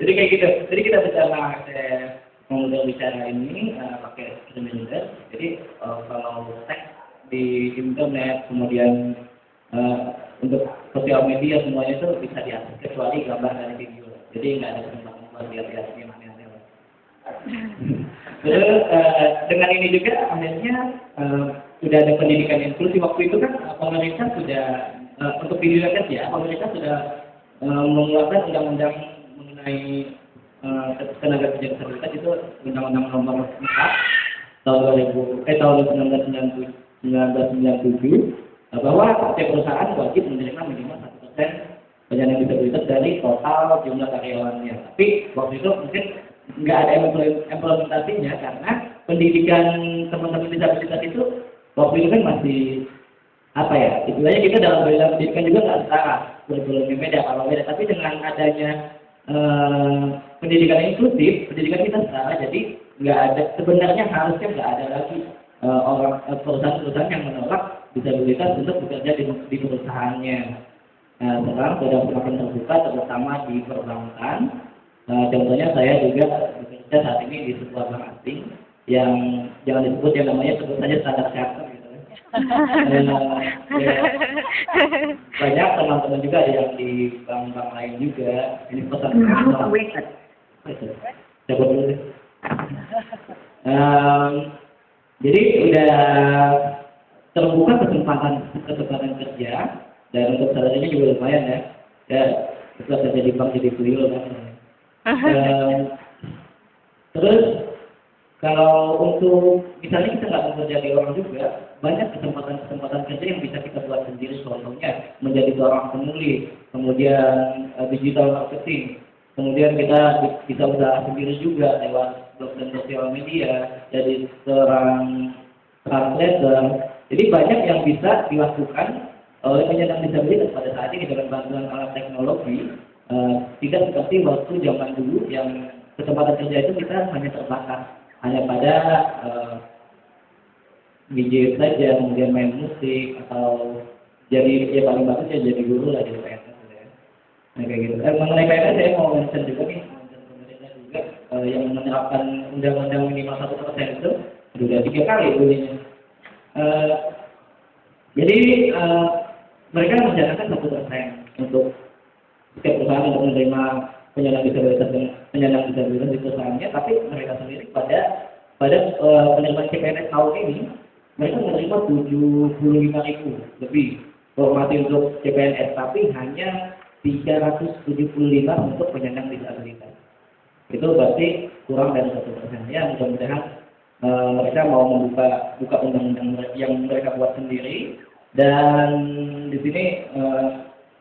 Jadi kayak gitu. Jadi kita bicara model bicara ini pakai screen reader. Jadi kalau teks di internet kemudian untuk sosial media semuanya itu bisa diakses kecuali gambar dan video. Jadi nggak ada kesempatan buat lihat-lihat yang aneh-aneh. Terus dengan ini juga akhirnya sudah ada pendidikan inklusi. Waktu itu kan pemerintah sudah untuk pendidikan ya pemerintah sudah mengeluarkan undang-undang mengenai tenaga kerja disabilitas itu Undang-Undang Nomor 4 tahun 1997 bahwa setiap perusahaan wajib menerima minimal 1% penyandang disabilitas dari total jumlah karyawannya. Tapi waktu itu mungkin nggak ada implementasinya karena pendidikan teman-teman disabilitas itu waktu itu kan masih apa ya, istilahnya kita dalam pendidikan juga nggak setara, kurikulumnya beda, kalau beda. Tapi dengan adanya pendidikan inklusif, pendidikan kita setara, jadi nggak ada, sebenarnya harusnya nggak ada lagi perusahaan-perusahaan yang menolak disabilitas untuk bekerja di perusahaannya. Nah, sekarang sudah semakin terbuka, terutama di perbankan. Contohnya saya juga bekerja saat ini di sebuah bank asing yang jangan disebut yang namanya sebut saja Standard Chartered gitu. Banyak teman-teman juga ada yang di bank-bank lain juga. Ini pesan coba dulu deh. Jadi udah terbuka kesempatan kerja dan untuk salarinya juga lumayan ya. Ya itu ada jadi bank jadi tuyul kan. Terus kalau untuk misalnya kita nggak bekerja di orang juga, banyak kesempatan kerja yang bisa kita buat sendiri. Contohnya menjadi seorang penulis, kemudian digital marketing, kemudian kita bisa usaha sendiri juga lewat blog dan sosial media, jadi seorang translator. Jadi banyak yang bisa dilakukan oleh penyandang disabilitas pada saat ini dengan bantuan alat teknologi. Tidak seperti waktu zaman dulu yang kesempatan kerja itu kita hanya terbatas hanya pada DJ saja, kemudian main musik atau jadi ya paling bagus ya jadi guru lah, jadi PNS ya. Nah kayak gitu. Mengenai PNS saya mau mention juga nih, pemerintah juga yang menerapkan undang-undang minimal 1% itu sudah 3 kali bulinya. Jadi mereka mencanangkan 1% untuk setiap perusahaan untuk menerima penyandang disabilitas di perusahaannya, tapi mereka sendiri pada penerimaan CPNS tahun ini mereka menerima 75.000 lebih formasi untuk CPNS, tapi hanya 375 untuk penyandang disabilitas. Itu berarti kurang dari 1%. Ya mudah-mudahan mereka mau buka undang-undang yang mereka buat sendiri, dan di sini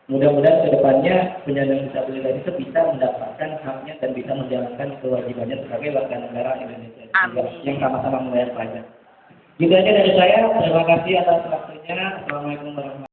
mudah-mudahan kedepannya penyandang disabilitas itu bisa mendapatkan haknya dan bisa menjalankan kewajibannya sebagai warga negara Indonesia yang sama-sama membayar pajak. Gitu aja dari saya. Terima kasih atas waktunya. Assalamualaikum warahmatullahi wabarakatuh.